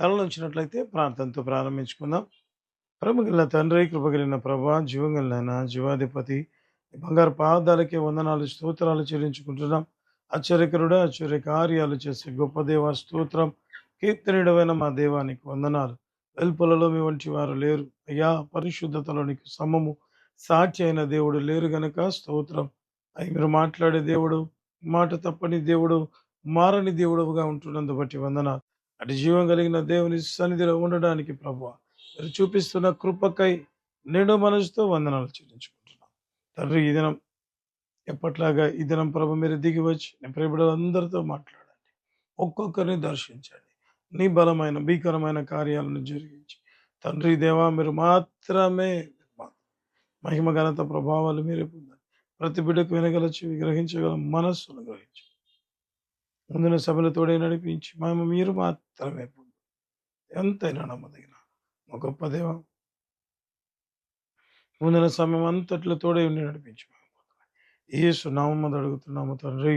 తలలోంచినట్లయితే ప్రార్థనతో ప్రారంభించుకుందాం. ప్రేమగలిగిన తండ్రి, కృపగలిగిన ప్రభా, జీవంగలిగిన జీవాధిపతి, ఈ బంగారు పాదాలకే వందనాలు, స్తోత్రాలు చెల్లించుకుంటున్నాం. ఆశ్చర్యకరుడా, ఆశ్చర్య కార్యాలు చేసే గొప్ప దేవ స్తోత్రం. కీర్తనీయుడవైన మా దేవానికి వందనాలు. వెల్పులలో మీ వంటి వారు లేరు అయ్యా. పరిశుద్ధతలో నీకు సమము సాటి అయిన దేవుడు లేరు గనక స్తోత్రం. అయి మీరు మాట్లాడే దేవుడు, మాట తప్పని దేవుడు, మారని దేవుడుగా ఉంటున్నందు బట్టి వందనాలు. అటు జీవం కలిగిన దేవుని సన్నిధిలో ఉండడానికి ప్రభువా మీరు చూపిస్తున్న కృపకై నిండు మనసుతో వందనాలు చెల్లించుకుంటున్నాం. తండ్రి, ఈ దినం ఎప్పట్లాగా ఈ దినం ప్రభు మీరు దిగి వచ్చి నీ ప్రియబిడ్డలందరితో మాట్లాడండి. ఒక్కొక్కరిని దర్శించండి. నీ బలమైన భీకరమైన కార్యాలను జరిగించి తండ్రి దేవా మీరు మాత్రమే మహిమ ఘనత ప్రభావాలు మీరే పొందండి. ప్రతి బిడ్డకు వినగల చెవి, గ్రహించగల మనస్సును గ్రహించి ముందున సభల తోడే నడిపించి మహిమ మీరు మాత్రమే పొందు. ఎంతైనా నమ్మదగిన మా గొప్ప దేవ, ముందున సమయం అంతట్లో తోడే ఉండి నడిపించి యేసు నామమున అడుగుతున్నాము తండ్రి.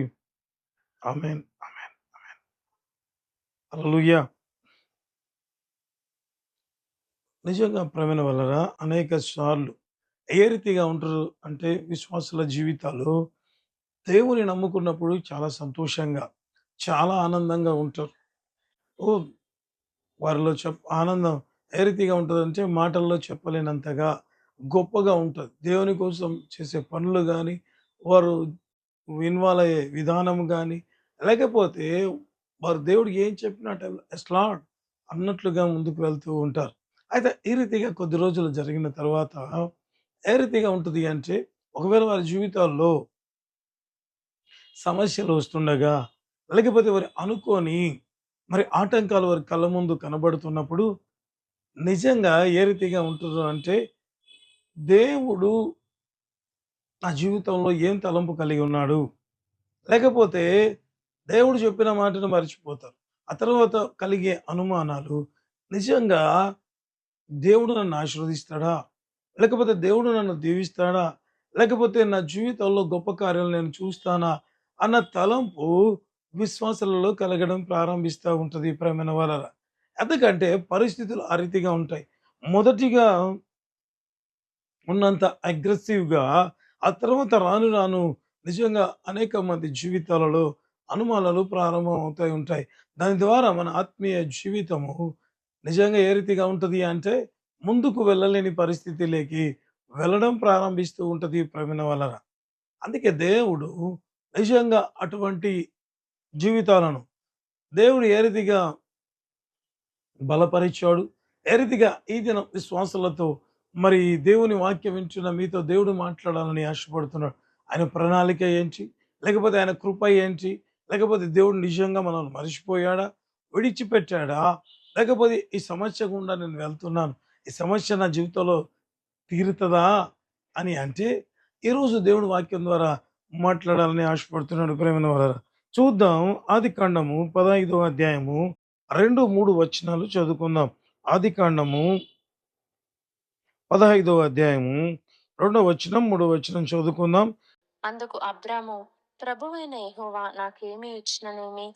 ఆమేన్, ఆమేన్, ఆమేన్. హల్లెలూయా. నిజంగా ప్రేమైన వలన అనేక సార్లు ఏ రీతిగా ఉంటారు అంటే విశ్వాసుల జీవితాలు దేవుని నమ్ముకున్నప్పుడు చాలా సంతోషంగా, చాలా ఆనందంగా ఉంటారు. ఓ వారిలో ఆనందం ఏ రీతిగా ఉంటదంటే మాటల్లో చెప్పలేనంతగా గొప్పగా ఉంటది. దేవుని కోసం చేసే పనులు గాని, వారు ఇన్వాల్వ్ అయ్యే విధానం గాని, లేకపోతే వారు దేవుడికి ఏం చెప్పినా యెస్ లార్డ్ అన్నట్లుగా ముందుకు వెళ్తూ ఉంటారు. అయితే ఈ రీతిగా కొద్ది రోజులు జరిగిన తర్వాత ఏ రీతిగా ఉంటది అంటే, ఒకవేళ వారి జీవితాల్లో సమస్యలు వస్తుండగా, లేకపోతే వారు అనుకోని మరి ఆటంకాలు వారి కళ్ళ ముందు కనబడుతున్నప్పుడు నిజంగా ఏ రీతిగా ఉంటుందో అంటే, దేవుడు నా జీవితంలో ఏం తలంపు కలిగి ఉన్నాడు? లేకపోతే దేవుడు చెప్పిన మాటను మర్చిపోతారు. ఆ తర్వాత కలిగే అనుమానాలు నిజంగా దేవుడు నన్ను ఆశీర్వదిస్తాడా? లేకపోతే దేవుడు నన్ను దీవిస్తాడా? లేకపోతే నా జీవితంలో గొప్ప కార్యాలు నేను చూస్తానా? అన్న తలంపు విశ్వాసాలలో కలగడం ప్రారంభిస్తా ఉంటది ప్రియమైన వారలా. ఎందుకంటే పరిస్థితులు ఆ రీతిగా ఉంటాయి. మొదటిగా ఉన్నంత అగ్రెసివ్‌గా ఆ తర్వాత రాను రాను నిజంగా అనేక మంది జీవితాలలో అనుమానాలు ప్రారంభం అవుతూ ఉంటాయి. దాని ద్వారా మన ఆత్మీయ జీవితము నిజంగా ఏ రీతిగా ఉంటది అంటే ముందుకు వెళ్ళలేని పరిస్థితిలోకి వెళ్ళడం ప్రారంభిస్తూ ఉంటది ప్రేమైన వలన. అందుకే దేవుడు నిజంగా అటువంటి జీవితాలను దేవుడు ఏ రీతిగా బలపరిచాడు. ఏ రీతిగా ఈ దినం విశ్వాసాలతో మరి దేవుని వాక్యం వింటున్న మీతో దేవుడు మాట్లాడాలని ఆశపడుతున్నాడు. ఆయన ప్రణాళిక ఏంటి? లేకపోతే ఆయన కృప ఏంటి? లేకపోతే దేవుడు నిజంగా మనల్ని మర్చిపోయాడా? విడిచిపెట్టాడా? లేకపోతే ఈ సమస్య గుండా నేను వెళ్తున్నాను. ఈ సమస్య నా జీవితంలో తీరుతదా? అని అంటే ఈరోజు దేవుని వాక్యం ద్వారా మాట్లాడాలని ఆశపడుతున్నాడు ప్రేమైన వారలారా. చూద్దాం. ఆదికాండము 15వ అధ్యాయము 2, 3 వచనాలు చదువుకుందాం. ఆదికాండము 15వ అధ్యాయము 2వ వచనం, 3వ వచనం చదువుకుందాం. అందుకు అబ్రాము, ప్రభువైన యెహోవా నాకేమి ఇచ్చిననేమి,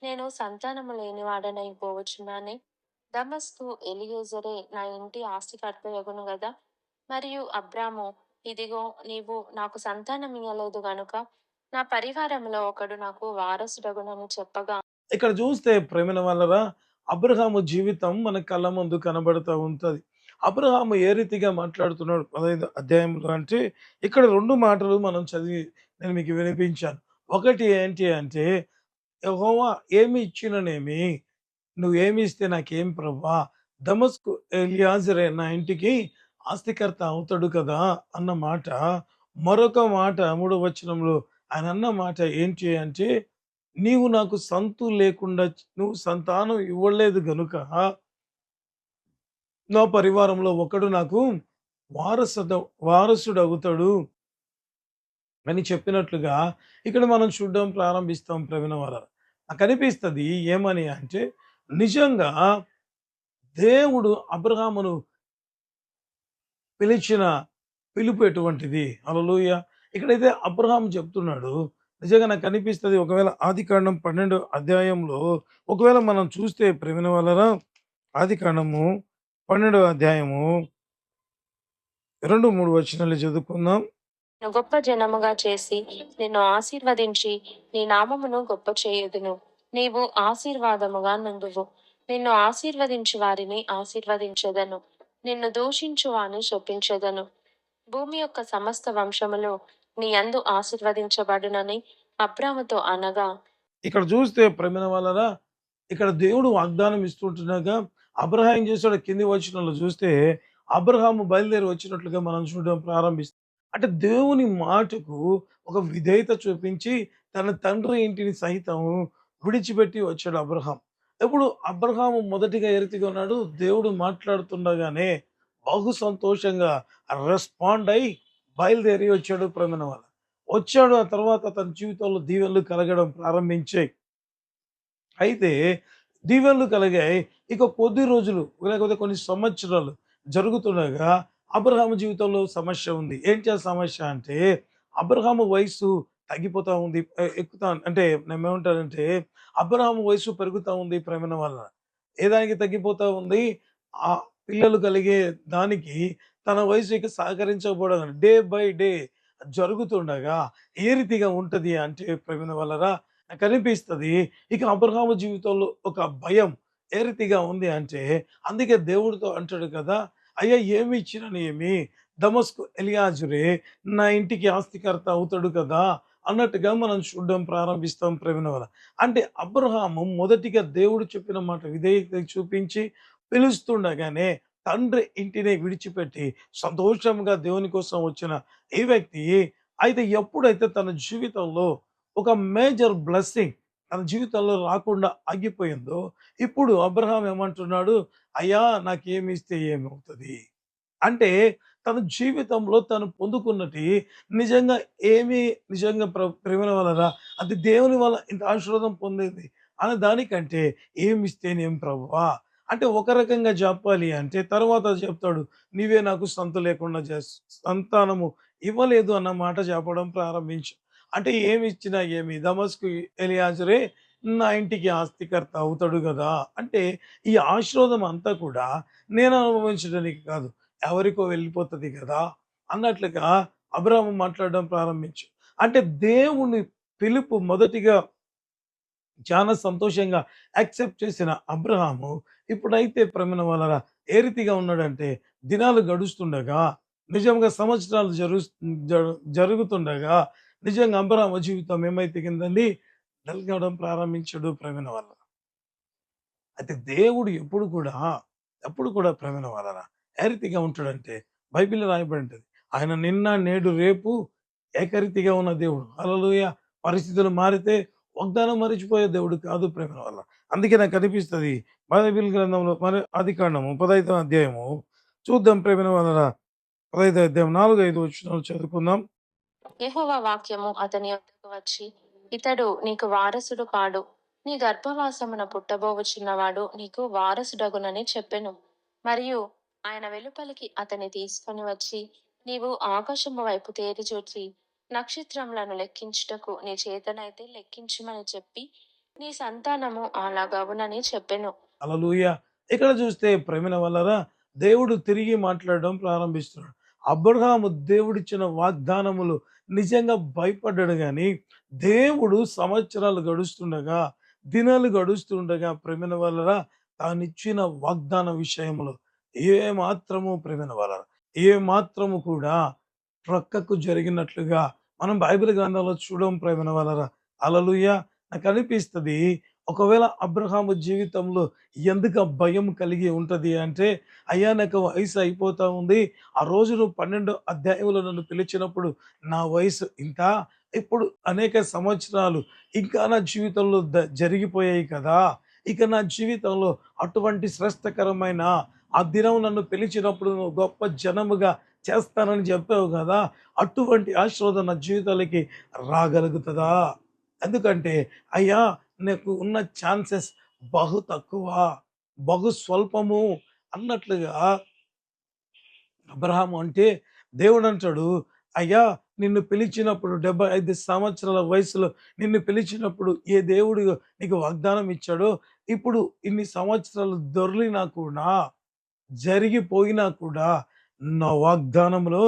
నేను సంతానము లేనివాడనై పోవచున్నానే. దమస్కు ఎలియేజరే నా ఇంటి ఆస్తికర్తయగును గదా. మరియు అబ్రాము, ఇదిగో నీవు నాకు సంతానమియ్యలేదు గనుక నా పరివారములో ఒకడు నాకు వారసుడగునని చెప్పగా, ఇక్కడ చూస్తే ప్రేమైన వాళ్ళరా, అబ్రహాము జీవితం మన కళ్ళ ముందు కనబడుతూ ఉంటది. అబ్రహాము ఏ రీతిగా మాట్లాడుతున్నాడు 15 అధ్యాయంలో అంటే, ఇక్కడ 2 మాటలు మనం చదివి నేను మీకు వినిపించాను. ఒకటి ఏంటి అంటే, యెహోవా ఏమి ఇచ్చిననేమి, నువ్వేమి ఇస్తే నాకేం ప్రభువా? దమస్కు ఎలియాజరే నా ఇంటికి ఆస్తికర్త అవుతాడు కదా! అన్న మాట. మరొక మాట 3వ వచనంలో ఆయన అన్న మాట ఏంటి అంటే, నీవు నాకు సంతు లేకుండా నువ్వు సంతానం ఇవ్వలేదు గనుక, నా పరివారంలో ఒకడు నాకు వారసద వారసుడవుతాడు అని చెప్పినట్లుగా ఇక్కడ మనం చూడడం ప్రారంభిస్తాం ప్రేమైన వారలారా. నాకనిపిస్తది ఏమని అంటే, నిజంగా దేవుడు అబ్రహామును పిలిచిన పిలుపు ఎటువంటిది. హల్లెలూయా. ఇక్కడైతే అబ్రహాము చెప్తున్నాడు. నిజంగా నాకనిపిస్తది ఒకవేళ ఆదికాండం 12 అధ్యాయంలో ఒకవేళ మనం చూస్తే ప్రేమైన వాళ్ళరా, ఆదికాండము 12వ అధ్యాయము 2, 3 వచనాలు చదువుకుందాం. నిన్ను గొప్ప జనముగా చేసి నిన్ను ఆశీర్వదించి నీ నామమును గొప్ప చేయుదును. నీవు ఆశీర్వాదముగా నుండువు. నిన్ను ఆశీర్వదించు వారిని ఆశీర్వదించెదను. నిన్ను దూషించు వాని శపించెదను. భూమి యొక్క సమస్త వంశములు నీ యందు ఆశీర్వదించబడునని అబ్రాముతో అనగా, ఇక్కడ చూస్తే ప్రేమైన వాళ్ళరా, ఇక్కడ దేవుడు వాగ్దానం ఇస్తుంటుండగా అబ్రహాం ఏం చేశాడో కింది వచనంలో చూస్తే, అబ్రహాము బయలుదేరి వచ్చినట్లుగా మనం చూడడం ప్రారంభిస్తాం. అంటే దేవుని మాటకు ఒక విధేయత చూపించి తన తండ్రి ఇంటిని సహితం విడిచిపెట్టి వచ్చాడు అబ్రహాం. ఇప్పుడు అబ్రహాము మొదటిగా ఏ రీతిగా ఉన్నాడు, దేవుడు మాట్లాడుతుండగానే బహు సంతోషంగా రెస్పాండ్ అయి బయలుదేరి వచ్చాడు ప్రేమైన వాళ్ళ. వచ్చాడు. ఆ తర్వాత తన జీవితంలో దీవెనలు కలగడం ప్రారంభించాయి. అయితే దీవెనలు కలిగాయి. ఇక కొద్ది రోజులు లేకపోతే కొన్ని సంవత్సరాలు జరుగుతుండగా అబ్రహాము జీవితంలో సమస్య ఉంది. ఏంటి ఆ సమస్య అంటే అబ్రహాము వయస్సు తగ్గిపోతా ఉంది. ఎక్కుతా అంటే నేనేమంటానంటే అబ్రహాము వయస్సు పెరుగుతా ఉంది ప్రేమన వల్ల. ఏ దానికి తగ్గిపోతా ఉంది? ఆ పిల్లలు కలిగే దానికి తన వయసు ఇక సహకరించకపోవడం డే బై డే జరుగుతుండగా ఏ రీతిగా ఉంటది అంటే ప్రేమన వల్లరా నాకనిపిస్తది. ఇక అబ్రహాము జీవితంలో ఒక భయం ఏ రీతిగా ఉంది అంటే, అందుకే దేవుడితో అంటాడు కదా! "అయ్యా! ఏమి ఇచ్చిననేమి దమస్కు ఎలియాజరే నా ఇంటికి ఆస్తికర్త అవుతాడు కదా!" అన్నట్టుగా మనం చూడడం ప్రారంభిస్తాం ప్రేమినవల. అంటే అబ్రహాము మొదటిగా దేవుడు చెప్పిన మాట విధేయత చూపించి పిలుస్తుండగానే తండ్రి ఇంటిని విడిచిపెట్టి సంతోషంగా దేవుని కోసం వచ్చిన ఈ వ్యక్తి అయితే ఎప్పుడైతే తన జీవితంలో ఒక మేజర్ బ్లెస్సింగ్ తన జీవితంలో రాకుండా ఆగిపోయిందో, ఇప్పుడు అబ్రహాం ఏమంటున్నాడు, "అయ్యా! నాకేమిస్తే ఏమవుతది?" అంటే తన జీవితంలో తను పొందుకున్నటి నిజంగా ఏమి నిజంగా ప్రేమల వలన అది దేవుని వల్ల ఇంత ఆశీర్వాదం పొందింది అనే దానికంటే ఏమిస్తేనేం ప్రభువా? అంటే ఒక రకంగా చెప్పాలి అంటే తర్వాత చెప్తాడు, "నీవే నాకు లేకుండా సంతానము ఇవ్వలేదు" అన్న మాట చెప్పడం ప్రారంభించు. అంటే ఏమిచ్చినా ఏమి దమస్కు ఎలియాజరే నా ఇంటికి ఆస్తికర్త అవుతాడు గదా! అంటే ఈ ఆశీర్వాదం అంతా కూడా నేను అనుభవించడానికి కాదు. ఎవరికో వెళ్ళిపోతది గదా! అన్నట్లుగా అబ్రాహాము మాట్లాడడం ప్రారంభించు. అంటే దేవుని పిలుపు మొదటిగా చాలా సంతోషంగా యాక్సెప్ట్ చేసిన అబ్రహాము ఇప్పుడైతే ప్రేమన వలన ఏ రీతిగా ఉన్నాడంటే దినాలు గడుస్తుండగా నిజంగా సంవత్సరాలు జరుగుతుండగా నిజంగా అబ్రహాము జీవితం ఏమైతే కిందండి నలగడం ప్రారంభించాడు ప్రేమన వల్ల. అయితే దేవుడు ఎప్పుడు కూడా ప్రేమన వలన ఏ రీతిగా ఉంటాడంటే బైబిల్ రాయబడింటది. ఆయన నిన్న నేడు రేపు ఏకరీతిగా ఉన్న దేవుడు. హల్లెలూయా! పరిస్థితులు మారితే వాగ్దానం మరిచిపోయే దేవుడు కాదు ప్రేమల వల్ల. అందుకే నాకనిపిస్తది బైబిల్ గ్రంథంలో మరి ఆదికాండము 15వ అధ్యాయము చూద్దాం ప్రేమల వలన. 15వ అధ్యాయం 4, 5 వచనాలు చదువుకుందాం. యెహోవా వాక్యము అతని యొద్దకు వచ్చి, ఇతడు నీకు వారసుడు కాడు, నీ గర్భవాసమున పుట్టబోవు చిన్నవాడు నీకు వారసుడగునని చెప్పెను. మరియు ఆయన వెలుపలికి అతని తీసుకొని వచ్చి, నీవు ఆకాశము వైపు తేరి చూచి నక్షత్రములను లెక్కించుటకు నీ చేతనైతే లెక్కించుమని చెప్పి, నీ సంతానము అలాగవునని చెప్పెను. హల్లెలూయా! ఇక్కడ చూస్తే ప్రేమల వలన దేవుడు తిరిగి మాట్లాడడం ప్రారంభిస్తున్నాడు. అబ్రహాము దేవుడిచ్చిన వాగ్దానములు నిజంగా భయపడ్డాడు గానీ, దేవుడు సంవత్సరాలు గడుస్తుండగా, దినాలు గడుస్తుండగా ప్రేమల వలన తానిచ్చిన వాగ్దాన విషయంలో ఏమాత్రము ప్రేమల వలన ఏమాత్రము కూడా ప్రక్కకు జరిగినట్లుగా మనం బైబిల్ గ్రంథంలో చూడం ప్రేమల వలన. హల్లెలూయా! నాకనిపిస్తది ఒకవేళ అబ్రహాము జీవితంలో ఎందుకు ఆ భయం కలిగి ఉంటది అంటే, అయ్యా! నాకు వయసు అయిపోతా ఉంది. ఆ రోజు నువ్వు 12 అధ్యాయంలో నన్ను పిలిచినప్పుడు నా వయసు ఇంత. ఇప్పుడు అనేక సంవత్సరాలు ఇంకా నా జీవితంలో జరిగిపోయాయి కదా! ఇక నా జీవితంలో అటువంటి శ్రేష్టకరమైన ఆ దినం నన్ను పిలిచినప్పుడు నువ్వు గొప్ప జనముగా చేస్తానని చెప్పావు గదా! అటువంటి ఆశీర్వాదం నా జీవితాలకి రాగలుగుతదా? ఎందుకంటే అయ్యా! నీకు ఉన్న ఛాన్సెస్ బహు తక్కువ. బహు స్వల్పము అన్నట్లుగా అబ్రహాము అంటే దేవుడంటాడు, "అయ్యా! నిన్ను పిలిచినప్పుడు 75 సంవత్సరాల వయసులో నిన్ను పిలిచినప్పుడు ఏ దేవుడు నీకు వాగ్దానం ఇచ్చాడో, ఇప్పుడు ఇన్ని సంవత్సరాలు దొర్లినా కూడా, జరిగిపోయినా కూడా నా వాగ్దానంలో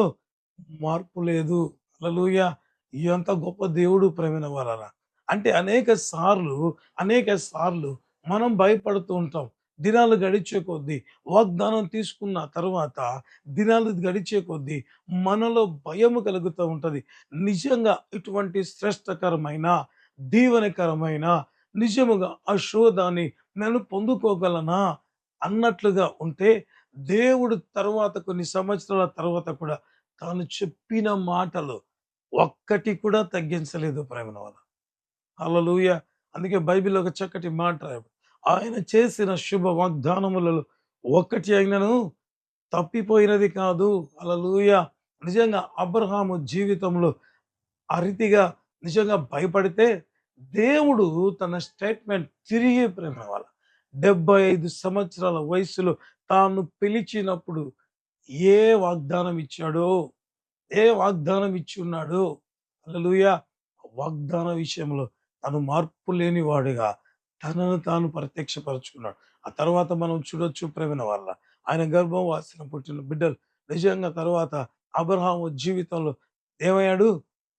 మార్పు లేదు. హల్లెలూయా! ఎంత గొప్ప దేవుడు ప్రేమైన వారలా. అంటే అనేక సార్లు మనం భయపడుతూ ఉంటాం. దినాలు గడిచే కొద్దీ, వాగ్దానం తీసుకున్న తరువాత దినాలు గడిచే కొద్దీ మనలో భయము కలుగుతూ ఉంటది. నిజంగా ఇటువంటి శ్రేష్టకరమైన, దీవెనకరమైన నిజముగా ఆ శోధాన్ని నేను పొందుకోగలనా అన్నట్లుగా ఉంటే, దేవుడు తరువాత కొన్ని సంవత్సరాల తర్వాత కూడా తాను చెప్పిన మాటలు ఒక్కటి కూడా తగ్గించలేదు ప్రేమన వల్ల. హల్లెలూయా! అందుకే బైబిల్‌లో ఒక చక్కటి మాట రాయబడింది. ఆయన చేసిన శుభ వాగ్దానములలో ఒక్కటి అయినను తప్పిపోయినది కాదు. హల్లెలూయా! నిజంగా అబ్రహాము జీవితంలో ఆ రీతిగా నిజంగా భయపడితే దేవుడు తన స్టేట్మెంట్ తిరిగి ప్రేమ వాళ్ళ 75 సంవత్సరాల వయసులో తాను పిలిచినప్పుడు ఏ వాగ్దానం ఇచ్చాడో, ఏ వాగ్దానం ఇచ్చి ఉన్నాడో, హల్లెలూయా! వాగ్దాన విషయంలో తను మార్పు లేని వాడుగా తనను తాను ప్రత్యక్షపరుచుకున్నాడు. ఆ తర్వాత మనం చూడొచ్చు ప్రేమైన వాళ్ళ ఆయన గర్భవాసిన పుట్టిన బిడ్డలు నిజంగా తర్వాత అబ్రహాము జీవితంలో ఏమయ్యాడు?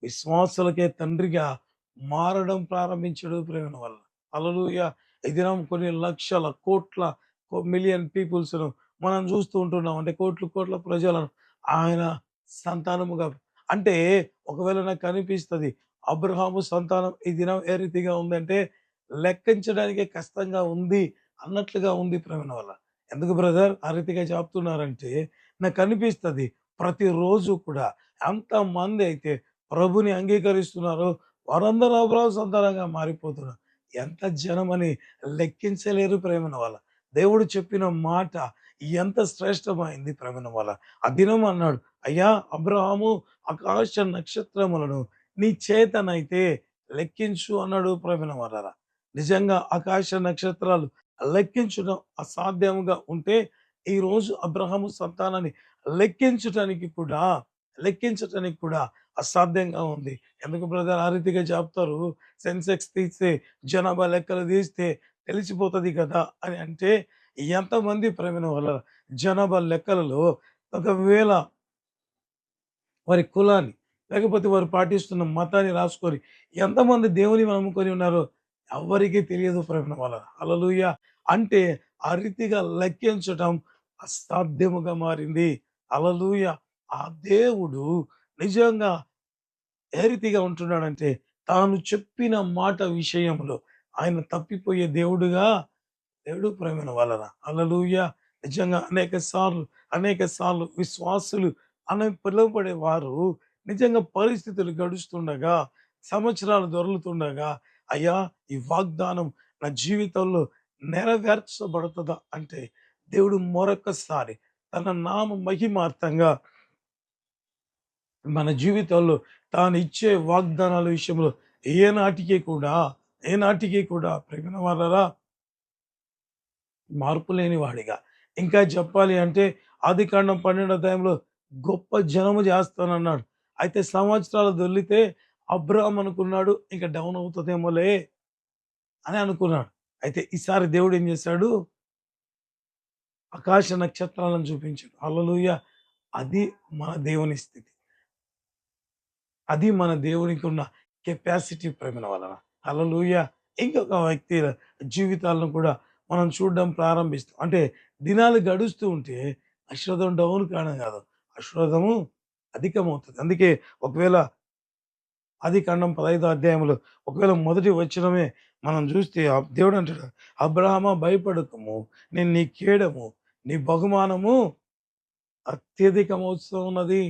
విశ్వాసులకే తండ్రిగా మారడం ప్రారంభించాడు ప్రేమైన వల్ల. హల్లెలూయా! ఈ దినం కొన్ని లక్షల, కోట్ల, మిలియన్ పీపుల్స్‌ను మనం చూస్తూ ఉంటున్నాం. అంటే కోట్ల, కోట్ల ప్రజలను ఆయన సంతానముగా అంటే ఒకవేళ నాకు కనిపిస్తది. అబ్రహాము సంతానం ఈ దినం ఏ రీతిగా ఉందంటే లెక్కించడానికే కష్టంగా ఉంది అన్నట్లుగా ఉంది ప్రేమైన వల్ల. ఎందుకు బ్రదర్ ఆ రీతిగా చెప్తున్నారంటే నాకనిపిస్తది ప్రతిరోజు కూడా ఎంతమంది అయితే ప్రభుని అంగీకరిస్తున్నారో వారందరూ అబ్రాహాము సంతానంగా మారిపోతున్నారు. ఎంత జనమని లెక్కించలేరు ప్రేమన వల్ల. దేవుడు చెప్పిన మాట ఎంత శ్రేష్టమైంది ప్రేమన వల్ల. ఆ దినం అన్నాడు, అయ్యా అబ్రహాము ఆకాశ నక్షత్రములను నీ చేతనైతే లెక్కించు అన్నాడు ప్రేమన వల్ల. నిజంగా ఆకాశ నక్షత్రాలు లెక్కించడం అసాధ్యముగా ఉంటే ఈరోజు అబ్రహాము సంతానాన్ని లెక్కించటానికి కూడా లెక్కించటానికి కూడా అసాధ్యంగా ఉంది. ఎందుకు బ్రదర్ ఆ రీతిగా చెప్తారు? సెన్సెక్స్ తీస్తే, జనాభా లెక్కలు తీస్తే తెలిసిపోతది కదా! అని అంటే ఎంతమంది ప్రేమైన వాళ్ళ జనాభా లెక్కలలో ఒకవేళ వారి కులాన్ని, లేకపోతే వారు పాటిస్తున్న మతాన్ని రాసుకొని ఎంతమంది దేవుని నమ్ముకొని ఉన్నారో ఎవ్వరికీ తెలియదు ప్రేమైన వాళ్ళ. హల్లెలూయా! అంటే ఆ రీతిగా లెక్కించటం అసాధ్యముగా మారింది. హల్లెలూయా! ఆ దేవుడు నిజంగా ఏ రీతిగా ఉంటున్నాడంటే, తాను చెప్పిన మాట విషయంలో ఆయన తప్పిపోయే దేవుడు ప్రేమైన వలన. హల్లెలూయా! నిజంగా అనేక సార్లు విశ్వాసులు అని పిలువబడే వారు నిజంగా పరిస్థితులు గడుస్తుండగా, సంవత్సరాలు దొర్లుతుండగా, అయ్యా! ఈ వాగ్దానం నా జీవితంలో నెరవేర్చబడుతదా అంటే, దేవుడు మరొకసారి తన నామ మహిమార్థంగా మన జీవితాల్లో తానిచ్చే వాగ్దానాల విషయంలో ఏనాటికి కూడా, ఏనాటికి కూడా ప్రేమైన వాళ్ళరా మార్పు లేని వాడిగా. ఇంకా చెప్పాలి అంటే ఆదికాండం 12 అధ్యాయంలో గొప్ప జనము చేస్తానన్నాడు. అయితే సంవత్సరాలు దొర్లితే అబ్రాహాం అనుకున్నాడు ఇంక డౌన్ అవుతదేమోలే అని అనుకున్నాడు. అయితే ఈసారి దేవుడు ఏం చేశాడు? ఆకాశ నక్షత్రాలను చూపించాడు. హల్లెలూయా! అది మన దేవుని స్థితి. అది మన దేవునికున్న కెపాసిటీ ప్రేమల వలన. హల్లెలూయా! ఇంకొక వ్యక్తి జీవితాలను కూడా మనం చూడడం ప్రారంభిస్తాం. అంటే దినాలు గడుస్తూ ఉంటే ఆశీర్వాదం డౌన్ కావడం కాదు. ఆశీర్వాదము అధికమవుతది. అందుకే ఒకవేళ ఆదికాండం 15 అధ్యాయంలో ఒకవేళ మొదటి వచనమే మనం చూస్తే దేవుడు అంటాడు, "అబ్రాహామా భయపడకుము. నేను నీ కేడము, నీ బహుమానము అత్యధికమవుతూ ఉన్నది."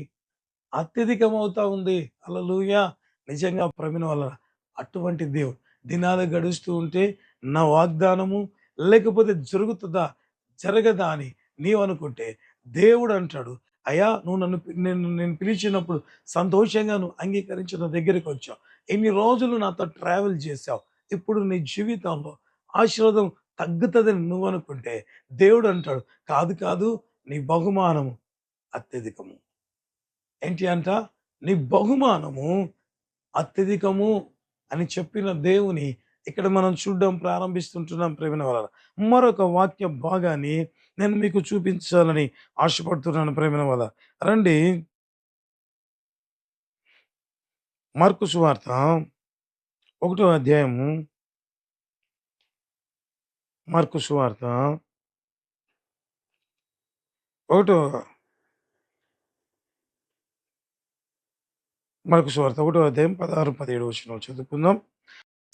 అత్యధికమవుతా ఉంది. హల్లెలూయా! నిజంగా ప్రవీణ్ వల్ల అటువంటి దేవుడు. దినాలు గడుస్తూ ఉంటే నా వాగ్దానము లేకపోతే జరుగుతదా? జరగదా? అని నీవనుకుంటే దేవుడు అంటాడు, అయ్యా! నువ్వు నేను పిలిచినప్పుడు సంతోషంగా నువ్వు అంగీకరించి నా దగ్గరికొచ్చావు. ఇన్ని రోజులు నాతో ట్రావెల్ చేశావు. ఇప్పుడు నీ జీవితంలో ఆశీర్వాదం తగ్గుతదని నువ్వనుకుంటే దేవుడు అంటాడు, కాదు కాదు నీ బహుమానము అత్యధికము. ఏంటి అంట? నీ బహుమానము అత్యధికము అని చెప్పిన దేవుని ఇక్కడ మనం చూడడం ప్రారంభిస్తుంటున్నాం ప్రేమైన వాళ్ళ. మరొక వాక్య భాగాన్ని నేను మీకు చూపించాలని ఆశపడుతున్నాను ప్రేమైన వాళ్ళ. రండి, మార్కు సువార్త ఒకటో అధ్యాయము, మార్కు సువార్త ఒకటో మార్కు సువార్త ఒకటో అధ్యాయం 16, 17 వచనాలు చదువుకుందాం.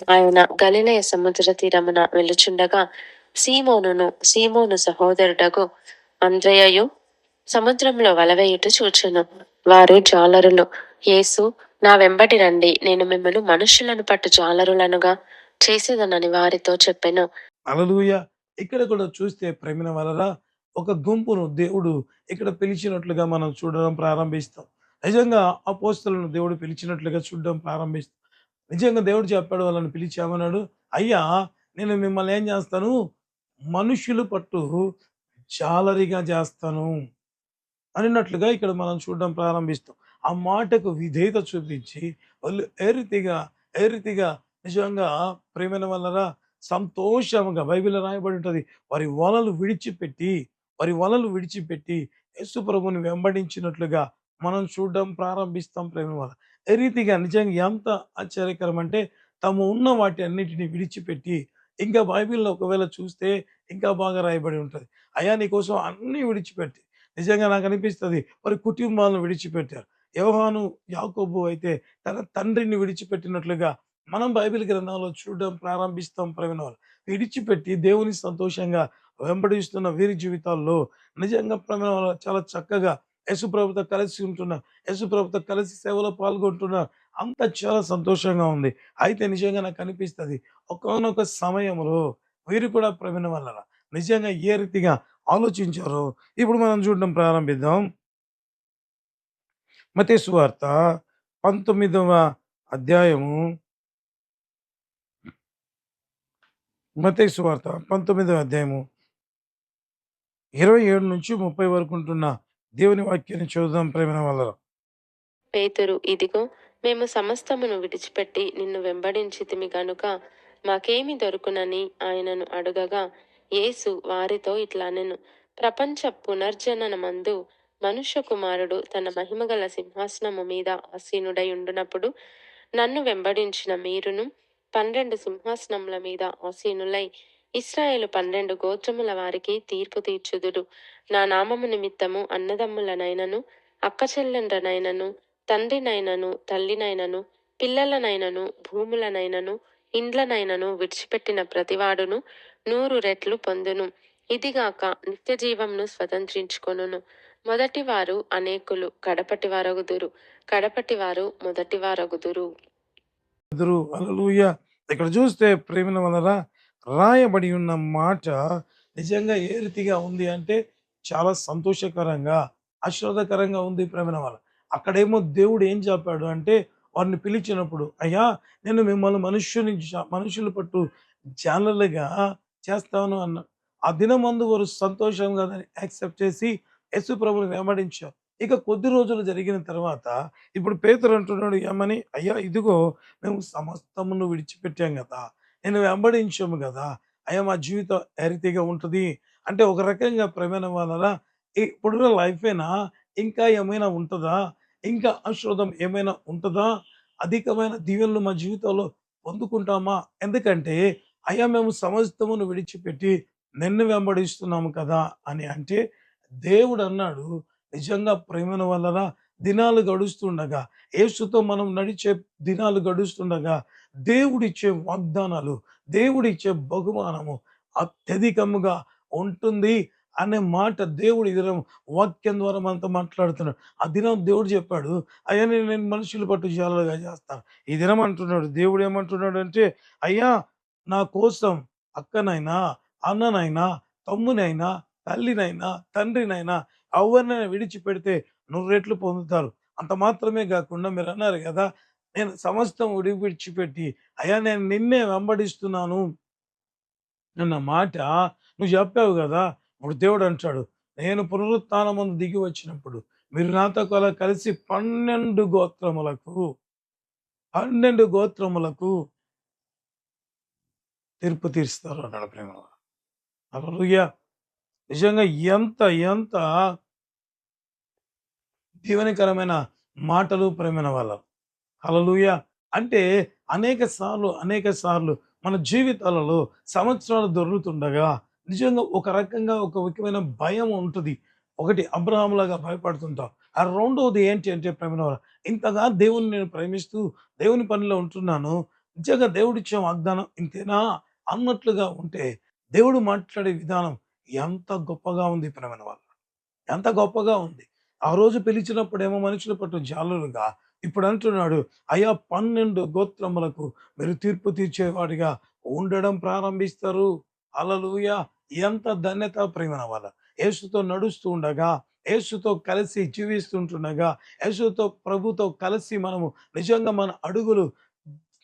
ఆయన గలిలయ సముద్ర తీరమున వెళ్ళుచుండగా సీమోను సహోదరుడగు అంద్రయ్యయు సముద్రంలో వలవేయుట చూచెను. వారు జాలరులు. యేసు, నా వెంబడి రండి, నేను మిమ్మల్ని మనుషులను పట్టు జాలరులనుగా చేసేదనని వారితో చెప్పెను. హల్లెలూయా! ఇక్కడ కూడా చూస్తే ప్రేమైన వాళ్ళరా, ఒక గుంపును దేవుడు ఇక్కడ పిలిచినట్లుగా మనం చూడడం ప్రారంభిస్తాం. నిజంగా అపోస్తలులను దేవుడు పిలిచినట్లుగా చూడడం ప్రారంభిస్తాం. నిజంగా దేవుడు చెప్పాడు, వాళ్ళని పిలిచి ఏమన్నాడు? అయ్యా, నేను మిమ్మల్ని ఏం చేస్తాను? మనుష్యులు పట్టు జాలరిగా చేస్తాను అనినట్లుగా ఇక్కడ మనం చూడడం ప్రారంభిస్తాం. ఆ మాటకు విధేయత చూపించి వాళ్ళు ఏ రీతిగా నిజంగా ప్రేమైన వల్లరా సంతోషంగా బైబిల్‌లో రాయబడి ఉంటది. వారి వలలు విడిచిపెట్టి యేసు ప్రభువుని వెంబడించినట్లుగా మనం చూడడం ప్రారంభిస్తాం ప్రేమ వల్ల. ఏ రీతిగా నిజంగా ఎంత ఆశ్చర్యకరం అంటే తాము ఉన్న వాటి అన్నిటిని విడిచిపెట్టి, ఇంకా బైబిల్‌లో ఒకవేళ చూస్తే ఇంకా బాగా రాయబడి ఉంటది. అయ్యా, నీకోసం అన్నీ విడిచిపెట్టి, నిజంగా నాకనిపిస్తది వారి కుటుంబాలను విడిచిపెట్టారు. యోహాను, యాకోబు అయితే తన తండ్రిని విడిచిపెట్టినట్లుగా మనం బైబిల్ గ్రంథంలో చూడడం ప్రారంభిస్తాం ప్రేమైనవారు. విడిచిపెట్టి దేవుని సంతోషంగా వెంబడిస్తున్న వీరి జీవితాల్లో నిజంగా ప్రేమైనవారు చాలా చక్కగా యేసుప్రభుతో కలిసి ఉంటున్నారు. యేసుప్రభుతో కలిసి సేవలో పాల్గొంటున్నారు. అంతా చాలా సంతోషంగా ఉంది. అయితే నిజంగా నాకనిపిస్తది ఒకానొక సమయంలో వీరు కూడా ప్రేమైన వాళ్ళరా నిజంగా ఏ రీతిగా ఆలోచించారో ఇప్పుడు మనం చూడడం ప్రారంభిద్దాం. మత్తయి సువార్త 19వ అధ్యాయము, మత్తయి సువార్త 19వ అధ్యాయము 27-30 వరకు ఉంటున్న దేవుని వాక్యాన్ని చూద్దాం ప్రేమైన వాళ్ళరా. పేతురు, ఇదిగో, మేము సమస్తమును విడిచిపెట్టి నిన్ను వెంబడించితిమి గనుక మాకేమి దొరుకునని ఆయనను అడుగగా, యేసు వారితో ఇట్లనెను, ప్రపంచ పునర్జననమందు మనుష్య కుమారుడు తన మహిమగల సింహాసనము మీద ఆసీనుడై ఉండునప్పుడు నన్ను వెంబడించిన మీరును 12 సింహాసనముల మీద ఆసీనులై ఇశ్రాయేలు 12 గోత్రముల వారికి తీర్పు తీర్చుదురు. నా నామము నిమిత్తము అన్నదమ్ములనైనను అక్కచెల్లెండ్రనైనను తండ్రినైనను తల్లినైనను పిల్లలనైనను భూములనైనను ఇండ్లనైనను విడిచిపెట్టిన ప్రతివాడును 100 రెట్లు పొందును. ఇదిగాక నిత్య జీవంను స్వతంత్రించుకొనును. మొదటివారు అనేకులు కడపటివారు మొదటివారగుదురు. ఎదురు హల్లెలూయా! ఇక్కడ చూస్తే ప్రేమిన వలన రాయబడి ఉన్న మాట నిజంగా ఏ రీతిగా ఉంది అంటే చాలా సంతోషకరంగా, ఆశీర్వాదకరంగా ఉంది ప్రేమిన వాళ్ళ. అక్కడేమో దేవుడు ఏం చెప్పాడు అంటే వారిని పిలిచినప్పుడు, అయ్యా, నేను మిమ్మల్ని మనుషులు పట్టు జాలరులుగా చేస్తాను అన్నాడు. ఆ దినమందు వారు సంతోషంగా దాన్ని యాక్సెప్ట్ చేసి యేసు ప్రభువుని వెంబడించారు. ఇక కొద్ది రోజులు జరిగిన తర్వాత ఇప్పుడు పేతురు అంటున్నాడు ఏమని? అయ్యా, ఇదిగో, మేము సమస్తమును విడిచిపెట్టాం గదా! నిన్ను వెంబడించాము గదా! అయ్యా, మా జీవితం ఏ రీతిగా ఉంటది? అంటే ఒక రకంగా ప్రేమైన వాళ్ళరా ఇప్పుడున్న లైఫేనా? ఇంకా ఏమైనా ఉంటదా? ఇంకా ఆశీర్వాదం ఏమైనా ఉంటదా? అధికమైన దీవెనలు మా జీవితంలో పొందుకుంటామా? ఎందుకంటే అయ్యా, మేము సమస్తమును విడిచిపెట్టి నిన్ను వెంబడిస్తున్నాము కదా! అని అంటే దేవుడన్నాడు, నిజంగా ప్రేమైన వలన దినాలు గడుస్తుండగా, యేసుతో మనం నడిచే దినాలు గడుస్తుండగా, దేవుడిచ్చే వాగ్దానాలు, దేవుడిచ్చే బహుమానము అత్యధికముగా ఉంటుంది అనే మాట దేవుడు ఈ దినం వాక్యం ద్వారా మనతో మాట్లాడుతున్నాడు. ఆ దినం దేవుడు చెప్పాడు, అయ్యా, నేను మనుషుల పట్టు జాలరుగా చేస్తాను. ఈ దినం అంటున్నాడు, దేవుడు ఏమంటున్నాడంటే, అయ్యా, నా కోసం అక్కనైనా, అన్ననైనా, తమ్మునైనా, తల్లినైనా, తండ్రినైనా ఎవరినైనా విడిచిపెడితే 100 రెట్లు పొందుతారు. అంత మాత్రమే గాకుండా మీరన్నారు గదా! నేను సమస్తం విడిచిపెట్టి, అయ్యా, నేను నిన్నే వెంబడిస్తున్నాను అన్న మాట నువ్వు జెప్పావు గదా! ఇప్పుడు దేవుడంటాడు, నేను పునరుత్థానమందు దిగి వచ్చినప్పుడు మీరు నాతో కలిసి 12 గోత్రములకు తీర్పు తీరుస్తారు అన్నాడు ప్రేమ. హల్లెలూయా! నిజంగా ఎంత ఎంత దీవెనకరమైన మాటలు ప్రేమైన వాళ్ళ. హల్లెలూయా! అంటే అనేక సార్లు మన జీవితాలలో సంవత్సరాలు దొర్లుతుండగా నిజంగా ఒక రకంగా ఒక విధమైన భయం ఉంటది. ఒకటి అబ్రాహాములాగా భయపడుతుంటాం. ఆ రెండోది ఏంటి అంటే ప్రేమైన వాళ్ళ, ఇంతగా దేవుడిని నేను ప్రేమిస్తూ దేవుని పనిలో ఉంటున్నాను. నిజంగా దేవుడిచ్చే వాగ్దానం ఇంతేనా అన్నట్లుగా ఉంటే, దేవుడు మాట్లాడే విధానం ఎంత గొప్పగా ఉంది ప్రేమైన వాళ్ళ. ఎంత గొప్పగా ఉంది. ఆ రోజు పిలిచినప్పుడేమో మనుషుల పట్ల జాలరుగా, ఇప్పుడంటున్నాడు, అయ్యా 12 గోత్రములకు మీరు తీర్పు తీర్చేవాడిగా ఉండడం ప్రారంభిస్తారు. హల్లెలూయా! ఎంత ధన్యత ప్రేమైన వాళ్ళ. యేసుతో నడుస్తూ ఉండగా, యేసుతో కలిసి జీవిస్తుంటుండగా, యేసుతో ప్రభుతో కలిసి మనము నిజంగా మన అడుగులు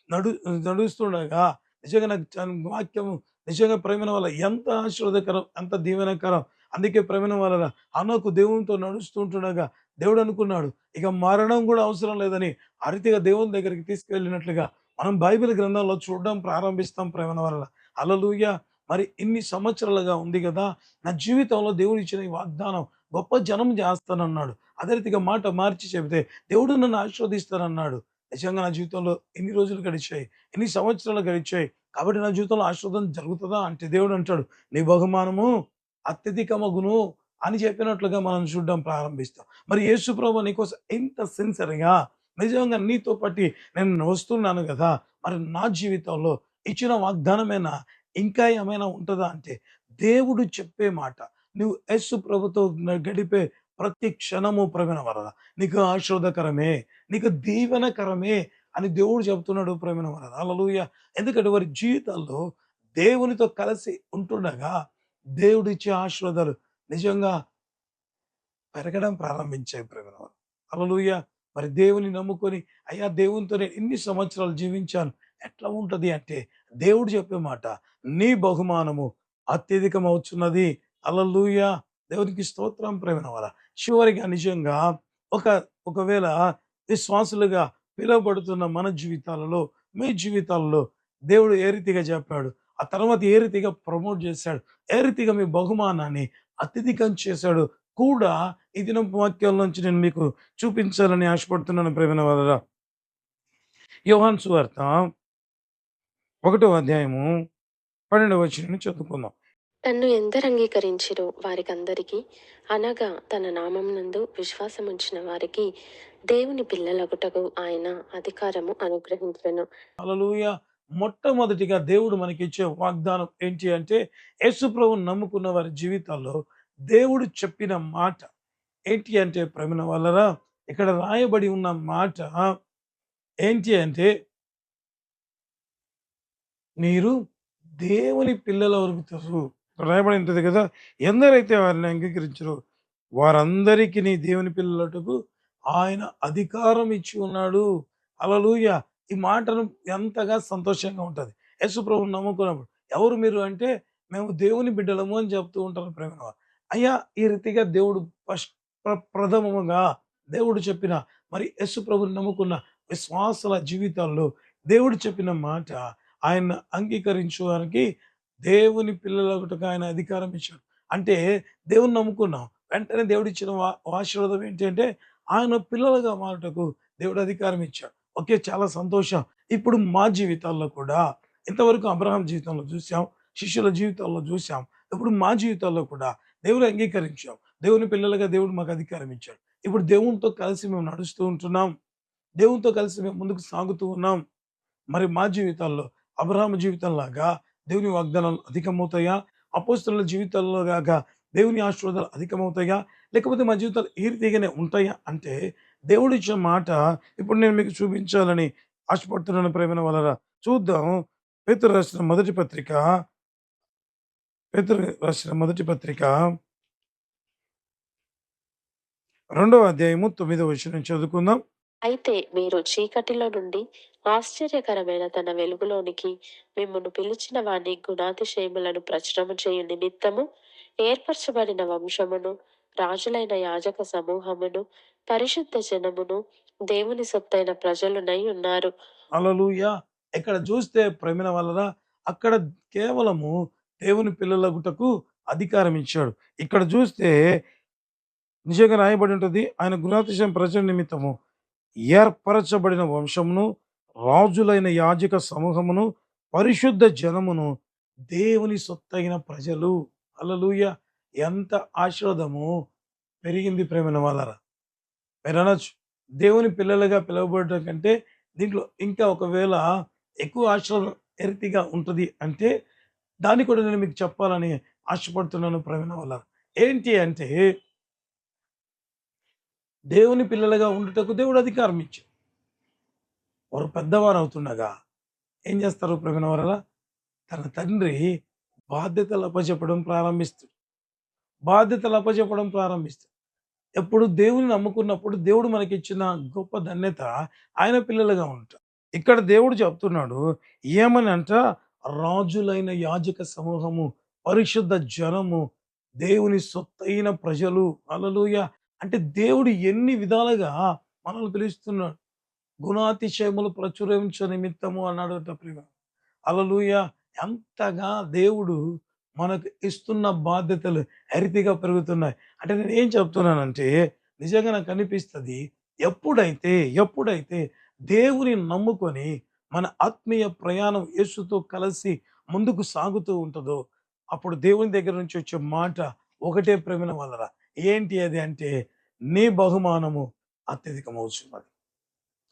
నడు నడుస్తుండగా నిజంగా నాకు వాక్యము నిజంగా ప్రేమైన వల్ల ఎంత ఆశీర్వాదకరం, ఎంత దీవెనకరం. అందుకే ప్రేమైన వాళ్ళ హనోకు దేవునితో నడుస్తూ ఉంటుండగా దేవుడు అనుకున్నాడు, ఇక మరణం కూడా అవసరం లేదని ఆ రీతిగా దేవుని దగ్గరికి తీసుకెళ్ళినట్లుగా మనం బైబిల్ గ్రంథంలో చూడడం ప్రారంభిస్తాం ప్రేమైన వల్ల. హల్లెలూయా! మరి ఇన్ని సంవత్సరాలుగా ఉంది కదా! నా జీవితంలో దేవుడు ఇచ్చిన ఈ వాగ్దానం గొప్ప జనం చేస్తానన్నాడు. అదే రీతిగా మాట మార్చి చెబితే దేవుడు నన్ను ఆశీర్వదిస్తానన్నాడు. నిజంగా నా జీవితంలో ఎన్ని రోజులు గడిచాయి, ఎన్ని సంవత్సరాలు గడిచాయి. కాబట్టి నా జీవితంలో ఆశీర్వాదం జరుగుతదా అంటే దేవుడు అంటాడు, నీ బహుమానము అత్యధికమగును అని చెప్పినట్లుగా మనం చూడడం ప్రారంభిస్తాం. మరి యేసుప్రభు నీకోసం ఇంత సిన్సియర్‌గా నిజంగా నీతో పాటి నేను వస్తున్నాను గదా! మరి నా జీవితంలో ఇచ్చిన వాగ్దానమేనా? ఇంకా ఏమైనా ఉంటదా అంటే, దేవుడు చెప్పే మాట. నువ్వు యేసు ప్రభుతో గడిపే ప్రతి క్షణము ప్రేమైన వలన నీకు ఆశీర్వాదకరమే, నీకు దీవెనకరమే అని దేవుడు చెప్తున్నాడు ప్రేమైన వలన. హల్లెలూయా! ఎందుకంటే వారి జీవితాల్లో దేవునితో కలిసి ఉంటుండగా దేవుడిచ్చే ఆశీర్వాదాలు నిజంగా పెరగడం ప్రారంభించాయి ప్రేమలో. హల్లెలూయా! మరి దేవుని నమ్ముకొని, అయ్యా దేవునితో నేను ఇన్ని సంవత్సరాలు జీవించాను. ఎట్లా ఉంటది అంటే, దేవుడు చెప్పే మాట, నీ బహుమానము అత్యధికమవుచున్నది. హల్లెలూయా! దేవునికి స్తోత్రం ప్రేమైన వాళ్ళ. చివరిగా నిజంగా ఒక ఒకవేళ విశ్వాసులుగా పిలువబడుతున్న మన జీవితాలలో, మీ జీవితాలలో దేవుడు ఏ రీతిగా చెప్పాడు, ఆ తర్వాత ఏ రీతిగా ప్రమోట్ చేశాడు, ఏ రీతిగా మీ బహుమానాన్ని అత్యధికం చేశాడు కూడా ఈ దినపు వాక్యాల్లోంచి నేను మీకు చూపించాలని ఆశపడుతున్నాను ప్రేమైన వాళ్ళరా. యోహాను సువార్త 1 అధ్యాయము 12 వచనం చదువుకుందాం. తన్ను ఎందరంగీకరించిరో వారికందరికీ, అనగా తన నామమునందు విశ్వాసముంచిన వారికి దేవుని పిల్లలగుటకు ఆయన అధికారము అనుగ్రహించెను. హల్లెలూయా! మొట్టమొదటిగా దేవుడు మనకిచ్చే వాగ్దానం ఏంటి అంటే, యేసు ప్రభువుని నమ్ముకున్న వారి జీవితాల్లో దేవుడు చెప్పిన మాట ఏంటి అంటే ప్రేమైన వాళ్ళరా, ఇక్కడ రాయబడి ఉన్న మాట ఏంటి అంటే, మీరు దేవుని పిల్లలవుతారు. రాయబడి ఉంటది కదా! ఎందరైతే వారిని అంగీకరించరో వారందరికిని దేవుని పిల్లలటుకు ఆయన అధికారం ఇచ్చి ఉన్నాడు. హల్లెలూయా! ఈ మాటను ఎంతగా సంతోషంగా ఉంటది. యేసు ప్రభువుని నమ్ముకున్నప్పుడు. ఎవరు మీరు అంటే, మేము దేవుని బిడ్డలము అని చెప్తూ ఉంటారు ప్రేమైన వారు. అయ్యా! ఈ రీతిగా దేవుడు ప్రథమముగా దేవుడు చెప్పిన మరి యేసు ప్రభువుని నమ్ముకున్న విశ్వాసుల జీవితాల్లో దేవుడు చెప్పిన మాట ఆయన్ని అంగీకరించువారికి దేవుని పిల్లలగుటకు ఆయన అధికారం ఇచ్చాడు. అంటే దేవుని నమ్ముకున్నాం. వెంటనే దేవుడిచ్చిన ఆశీర్వాదం ఏంటి అంటే, ఆయన పిల్లలుగా మారుటకు దేవుడు అధికారం ఇచ్చాడు. ఓకే. చాలా సంతోషం. ఇప్పుడు మా జీవితాల్లో కూడా ఇంతవరకు అబ్రహాం జీవితంలో చూసాం. శిష్యుల జీవితాల్లో చూసాం. ఇప్పుడు మా జీవితాల్లో కూడా దేవుడు అంగీకరించాం. దేవుని పిల్లలుగా దేవుడు మాకు అధికారం ఇచ్చాడు. ఇప్పుడు దేవునితో కలిసి మేము నడుస్తూ ఉంటున్నాం. దేవునితో కలిసి మేము ముందుకు సాగుతూ ఉన్నాం. మరి మా జీవితాల్లో అబ్రహాము జీవితంలాగా దేవుని వాగ్దానాలు అధికమవుతాయా? అపోస్తలుల జీవితాల్లో లాగా దేవుని ఆశీర్వాదాలు అధికమవుతాయా? లేకపోతే మా జీవితాలు ఈ రీతిగానే ఉంటాయా? అంటే దేవుడిచ్చిన మాట ఇప్పుడు నేను మీకు చూపించాలని ఆశపడుతున్నాను ప్రేమైన వాళ్ళరా. చూద్దాం. పేతురు రాసిన మొదటి పత్రిక, పేతురు రాసిన మొదటి పత్రిక 2వ అధ్యాయము 9వ వచనం చదువుకుందాం. అయితే మీరు చీకటిలో నుండి ఆశ్చర్యకరమైన తన వెలుగులోనికి మిమ్మును పిలిచిన వాని గుణాతిశయములను ప్రచురము చేయు నిమిత్తము ఏర్పరచబడిన వంశమును, రాజులైన యాజక సమూహమును, పరిశుద్ధ జనమును, దేవుని సొత్తైన ప్రజలునై ఉన్నారు. హల్లెలూయా! ఇక్కడ చూస్తే ప్రేమైన వాళ్ళరా, అక్కడ కేవలము దేవుని పిల్లలగుటకు అధికారం ఇచ్చాడు. ఇక్కడ చూస్తే నిజంగా రాయబడి ఉంటది. ఆయన గుణాతిశయం ప్రజల నిమిత్తము ఏర్పరచబడిన వంశమును, రాజులైన యాజక సమూహమును, పరిశుద్ధ జనమును, దేవుని సొత్తయిన ప్రజలు. హల్లెలూయా! ఎంత ఆశీర్వాదము పెరిగింది ప్రేమైన వాళ్ళారా. మీరనొచ్చు, దేవుని పిల్లలుగా పిలువబడటం కంటే దీంట్లో ఇంకా ఒకవేళ ఎక్కువ ఆశీర్వాదం ఏ రీతిగా ఉంటది అంటే, దాన్ని కూడా నేను మీకు చెప్పాలని ఆశపడుతున్నాను ప్రేమైన వాళ్ళారా. ఏంటి అంటే, దేవుని పిల్లలుగా ఉండుటకు దేవుడు అధికారం ఇచ్చాడు. వారు పెద్దవారు అవుతుండగా ఏం చేస్తారు ప్రేమైన వారలా? తన తండ్రి బాధ్యతలు అప్పచెప్పడం ప్రారంభిస్తాడు. బాధ్యతలు అప్పచెప్పడం ప్రారంభిస్తాడు. ఎప్పుడు దేవుని నమ్ముకున్నప్పుడు దేవుడు మనకిచ్చిన గొప్ప ధన్యత ఆయన పిల్లలుగా ఉంటాం. ఇక్కడ దేవుడు చెప్తున్నాడు ఏమనంట, రాజులైన యాజక సమూహము, పరిశుద్ధ జనము, దేవుని సొత్తయిన ప్రజలు. హల్లెలూయా! అంటే దేవుడు ఎన్ని విధాలుగా మనల్ని పిలుస్తున్నాడు. గుణాతిశయములు ప్రచురించ నిమిత్తము అన్నాడట ప్రియ. హల్లెలూయా! ఎంతగా దేవుడు మనకు ఇస్తున్న బాధ్యతలు అరితిగా పెరుగుతున్నాయి. అంటే నేనేం చెప్తున్నానంటే, నిజంగా నాకు అనిపిస్తది. ఎప్పుడైతే, ఎప్పుడైతే దేవుని నమ్ముకొని మన ఆత్మీయ ప్రయాణం యేసుతో కలిసి ముందుకు సాగుతూ ఉంటదో, అప్పుడు దేవుని దగ్గర నుంచి వచ్చే మాట ఒకటే ప్రేమైన వాళ్ళరా. ఏంటి అది అంటే, నీ బహుమానము అత్యధికమవుచున్నది.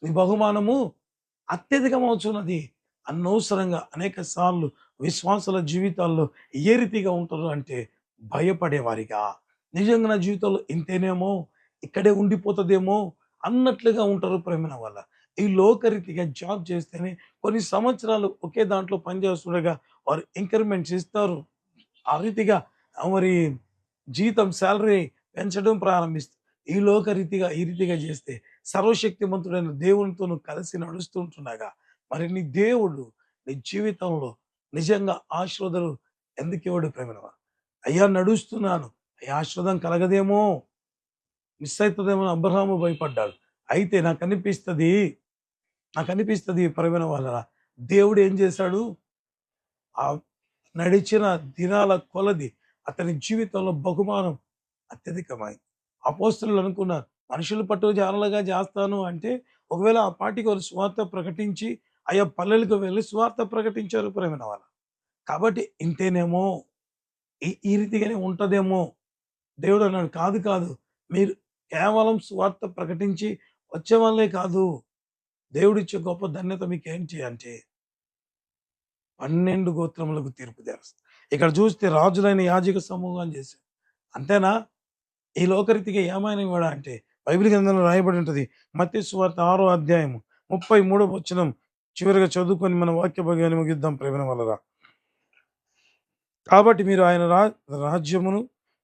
నీ బహుమానము అత్యధికమవుచున్నది. అనవసరంగా అనేక సార్లు విశ్వాసుల జీవితాల్లో ఏ రీతిగా ఉంటారు అంటే భయపడేవారిగా. నిజంగా నా జీవితంలో ఇంతేనేమో, ఇక్కడే ఉండిపోతదేమో అన్నట్లుగా ఉంటారు ప్రేమైన వాళ్ళ. ఈ లోకరీతిగా జాబ్ చేస్తేనే కొన్ని సంవత్సరాలు ఒకే దాంట్లో పనిచేస్తుండగా వారు ఇంక్రిమెంట్స్ ఇస్తారు. ఆ రీతిగా మరి జీతం సాలరీ పెంచడం ప్రారంభిస్తారు. ఈ లోకరీతిగా ఈ రీతిగా చేస్తే సర్వశక్తిమంతుడైన దేవునితో నువ్వు కలిసి నడుస్తూ ఉంటుండగా మరి నీ దేవుడు నీ జీవితంలో నిజంగా ఆశీర్వాదాలు ఎందుకు ఇవ్వడు ప్రేమనవా? అయ్యా నడుస్తున్నాను, అయ్యా ఆశీర్వాదం కలగదేమో, మిస్ అవుతుందేమో అని అబ్రహాము భయపడ్డాడు. అయితే నాకనిపిస్తది ప్రేమైన వాళ్ళ దేవుడు ఏం చేశాడు? ఆ నడిచిన దినాల కొలది అతని జీవితంలో బహుమానం అత్యధికమైంది. అపోస్తలులు అనుకున్నారు మనుషులు పట్టు జాలలుగా చేస్తాను అంటే, ఒకవేళ ఆ పాటికి వారు సువార్త ప్రకటించి ఆయా పల్లెలకు వెళ్ళి సువార్త ప్రకటించారు ప్రేమైన వాళ్ళ. కాబట్టి ఇంతేనేమో, ఈ రీతిగానే ఉంటదేమో. దేవుడు అన్నాడు, కాదు కాదు, మీరు కేవలం సువార్త ప్రకటించి వచ్చేవాళ్ళే కాదు. దేవుడిచ్చే గొప్ప ధన్యత మీకేంటి అంటే 12 గోత్రములకు తీర్పు తీరుస్తా. ఇక్కడ చూస్తే రాజులైన యాజక సమూహం చేశారు. అంతేనా? ఈ లోకరీతిగా ఏమైనవాడా అంటే బైబిల్ గ్రంథంలో రాయబడి ఉంటది. మత్తయి సువార్త 6వ అధ్యాయము 33వ వచనం చివరిగా చదువుకొని మన వాక్య భాగాన్ని ముగిద్దాం ప్రేమన వలన. కాబట్టి మీరు ఆయన రాజ్యమును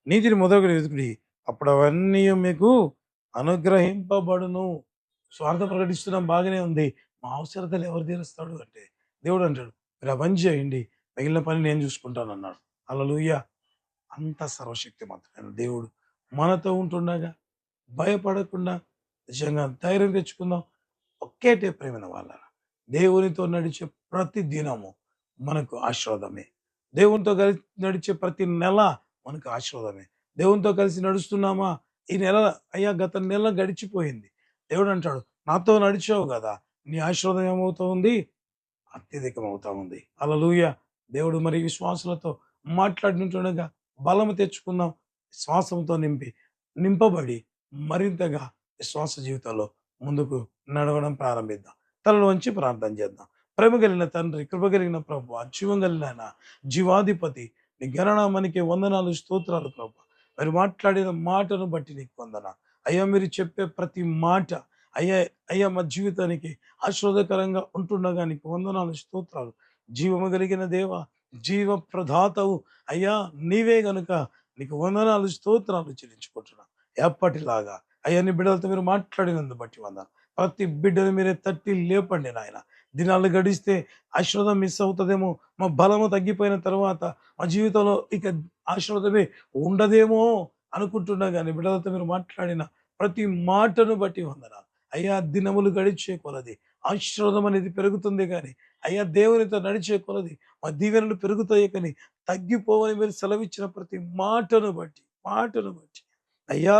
నీతిని మొదలుకొని వెతుకుడి. అప్పుడు అవన్నీ మీకు అనుగ్రహింపబడును. స్వార్థం ప్రకటిస్తున్నాం బాగానే ఉంది. మా అవసరతలు ఎవరు తీరుస్తాడు అంటే దేవుడు అంటాడు, మీరు ఆ పని చేయండి. మిగిలిన పని నేను చూసుకుంటానన్నాడు. హల్లెలూయా! అంత సర్వశక్తిమంతుడైన దేవుడు మనతో ఉంటుండగా భయపడకుండా నిజంగా ధైర్యం తెచ్చుకుందాం. ఒక్కటే ప్రేమైన వాళ్ళారా. దేవునితో నడిచే ప్రతి దినము మనకు ఆశీర్వాదమే. దేవునితో కలిసి నడిచే ప్రతి నెల మనకు ఆశీర్వాదమే. దేవునితో కలిసి నడుస్తున్నామా? ఈ నెల అయ్యా గత నెల గడిచిపోయింది. దేవుడు అంటాడు, నాతో నడిచావు గదా! నీ ఆశీర్వాదం ఏమవుతా ఉంది? అత్యధికం అవుతా ఉంది. హల్లెలూయా! దేవుడు మరి విశ్వాసులతో మాట్లాడినట్లుగా బలము తెచ్చుకుందాం. విశ్వాసంతో నింపబడి మరింతగా విశ్వాస జీవితంలో ముందుకు నడవడం ప్రారంభిద్దాం. తలలో వంచి ప్రార్థన చేద్దాం. ప్రేమ కలిగిన తండ్రి, కృప కలిగిన ప్రభువా, జీవం కలిగిన ఆయన, జీవాధిపతి, నీ ఘననామానికి వందనాలు, స్తోత్రాలు ప్రభువా. మీరు మాట్లాడిన మాటను బట్టి నీకు వందనాలు. అయ్యా మీరు చెప్పే ప్రతి మాట అయ్యా అయ్యా మా జీవితానికి ఆశీర్వాదకరంగా ఉంటుండగా నీకు వందనాలు, స్తోత్రాలు. జీవము కలిగిన దేవ, జీవ ప్రదాతవు అయ్యా నీవే గనుక నీకు వందనాలు, స్తోత్రాలు చెల్లించుకుంటున్నాను. ఎప్పటిలాగా అయ్యా నీ బిడ్డలతో మీరు మాట్లాడినందుకు బట్టి వందనాలు. ప్రతి బిడ్డను మీరే తట్టి లేపండి నాయన. దినాలు గడిస్తే ఆశీర్వాదం మిస్ అవుతుందేమో, మా బలము తగ్గిపోయిన తర్వాత మా జీవితంలో ఇక ఆశీర్వాదమే ఉండదేమో అనుకుంటున్నా కానీ బిడ్డలతో మీరు మాట్లాడిన ప్రతి మాటను బట్టి వందనాలు. అయ్యా దినములు గడిచే కొలది ఆశీర్వాదం అనేది పెరుగుతుంది కానీ అయ్యా దేవునితో నడిచే కొలది మా దీవెనలు పెరుగుతాయి కానీ తగ్గిపోవని మీరు సెలవిచ్చిన ప్రతి మాటను బట్టి అయ్యా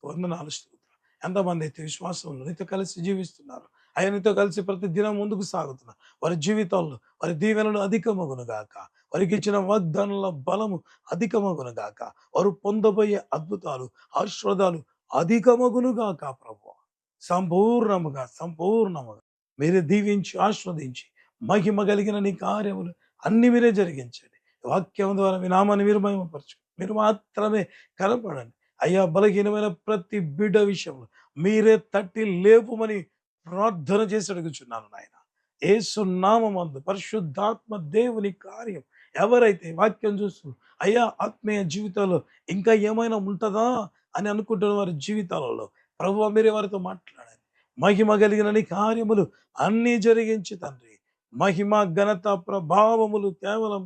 వందనాలు స్తోత్రం. ఎంతమంది అయితే విశ్వాసంలో నీతో కలిసి జీవిస్తున్నారు, అయ్యా నీతో కలిసి ప్రతి దినం ముందుకు సాగుతున్నారు, వారి జీవితాల్లో వారి దీవెనలు అధికమగును గాక, వారికి ఇచ్చిన వాగ్దానాల బలము అధికమగును గాక, వారు పొందబోయే అద్భుతాలు ఆశీర్వాదాలు అధికమగును గాక ప్రభువా. సంపూర్ణముగా మీరే దీవించి ఆశీర్వదించి మహిమ కలిగిన నీ కార్యములు అన్ని మీరే జరిగించండి. వాక్యం ద్వారా మీ నామాన్ని మీరు మహిమపరచు, మీరు మాత్రమే కనపడండి. అయ్యా బలహీనమైన ప్రతి బిడ్డ విషయంలో మీరే తట్టి లేపుమని ప్రార్థన చేసి అడుగుచున్నాను నాయన. యేసు నామమందు పరిశుద్ధాత్మ దేవుని కార్యం ఎవరైతే వాక్యం చూస్తూ అయ్యా ఆత్మీయ జీవితంలో ఇంకా ఏమైనా ఉంటుందా అని అనుకుంటున్న వారి జీవితాలలో ప్రభువా మీరే వారితో మాట్లాడండి. మహిమ కలిగిన నీ కార్యములు అన్నీ జరిగించి తండ్రి, మహిమ ఘనత ప్రభావములు కేవలం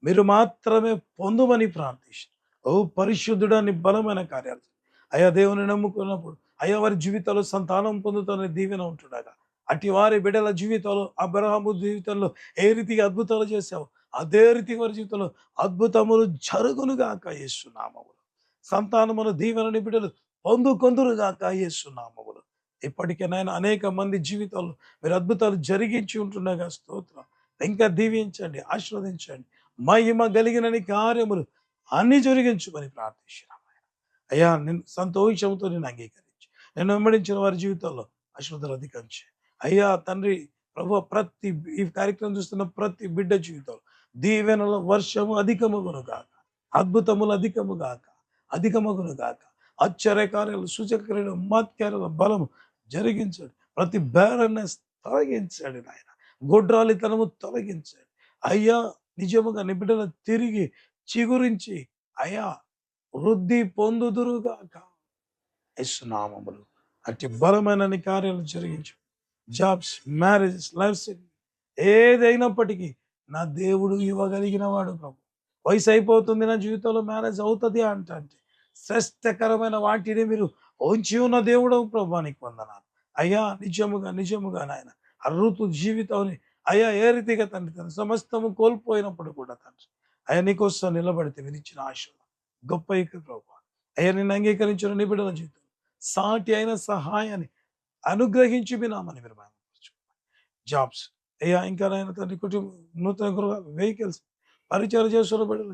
మీరు మాత్రమే పొందుమని ప్రార్థిస్తున్నాను. ఓ పరిశుద్ధుడా నీ బలమైన కార్యాలు అయ్యా దేవుని నమ్ముకున్నప్పుడు అయ్యా వారి జీవితాల్లో సంతానం పొందుతానని దీవెన ఉంటుండగా అటు వారి బిడ్డల జీవితంలో అబ్రహాము జీవితంలో ఏ రీతిగా అద్భుతాలు చేశావు అదే రీతి వారి జీవితంలో అద్భుతములు జరుగునుగాక యేసునామములు. సంతానమును దీవెనని బిడ్డలు పొందుకొందురుగాక యేసునామములు. ఇప్పటికైనా అనేక మంది జీవితాల్లో మీరు అద్భుతాలు జరిగించి ఉంటుండగా స్తోత్రం. ఇంకా దీవించండి, ఆశీర్వదించండి, మహిమ కలిగిన నీ కార్యములు అన్ని జరిగించుకొని ప్రార్థిస్తున్నాం అయ్యా. నేను సంతోషంతో నేను అంగీకరించి నేను వెంబడించిన వారి జీవితంలో ఆశీర్వాదాలు అధికరించి అయ్యా తండ్రి ప్రభు ప్రతి ఈ కార్యక్రమం చూస్తున్న ప్రతి బిడ్డ జీవితంలో దీవెనల వర్షము అధికమగును గాక, అద్భుతములు అధికమగును గాక, ఆశ్చర్యకార్యాలు సూచకర్యాలు మహత్కార్యాల బలము జరిగించండి. ప్రతి బ్యారన్నెస్ తొలగించండి నాయన, గొడ్రాలితనము తొలగించండి అయ్యా. నిజముగా నీ బిడ్డలు తిరిగి చిగురించి అయా వృద్ధి పొందుదురుగాక యేసునామములు. అట్టి బలమైన నీ కార్యాలు జరిగించు. జాబ్స్, మ్యారేజెస్, లైఫ్ సెటిల్ ఏదైనప్పటికీ నా దేవుడు ఇవ్వగలిగిన వాడు ప్రభు. వయసు అయిపోతుంది, నా జీవితంలో మ్యారేజ్ అవుతుంది అంటే శ్రేష్టకరమైన వాటిని మీరు ఉంచి ఉన్న దేవుడు ప్రభు నీకు వందనాలు అయ్యా. నిజముగా నాయన ఆ ఋతు జీవితాన్ని అయ్యా ఏ రీతిగా తండ్రి తన సమస్తము కోల్పోయినప్పుడు కూడా తండ్రి అయ్యా నీకోసం నిలబడితే వినిచ్చిన ఆశ గొప్ప ప్రభు అయ్యా నిన్ను అంగీకరించిన నిబిడల జీవితం సాటి అయిన సహాయాన్ని అనుగ్రహించి మీ నామని మీరు జాబ్స్ అయ్యా ఇంకా నాయన తండ్రి కుటుంబం నూతన గృహ వెహికల్స్ పరిచయం చేస్తున్న బిడ్డలు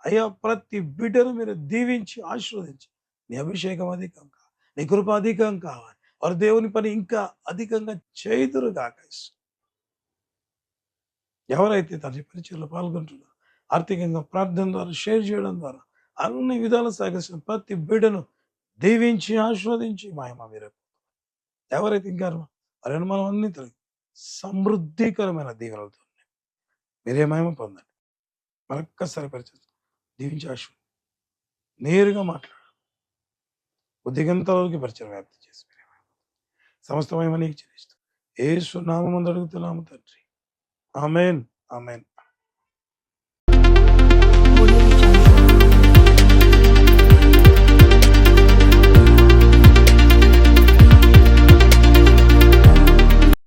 అయ్యా ప్రతి బిడ్డను మీరు దీవించి ఆశీర్వదించి నీ అభిషేకం అధికం కావాలి, నీ కృప అధికం కావాలి, వారు దేవుని పని ఇంకా అధికంగా చేయుదురు గాక. ఎవరైతే తండ్రి పరిచయంలో పాల్గొంటున్నారో ఆర్థికంగా ప్రార్థన ద్వారా షేర్ చేయడం ద్వారా అన్ని విధాలు సాగిస్తున్న ప్రతి బిడ్డను దీవించి ఆశీర్వదించి మహిమ మీరు ఎవరైతే ఇంకా వారి మనం అన్ని తొలగి సమృద్ధికరమైన దీవెనలతో మీరే మహిమ పొందండి. మరొక్కసారి పరిచయం దీవించి ఆశీర్వదించి నేరుగా మాట్లాడు ఉద్దిగంతలోకి పరిచయం వ్యాప్తి చేసి సమస్తమేమో నీకు చెల్లిస్తూ యేసు నామమున అడుగుతున్నాము తండ్రి. ఆమేన్.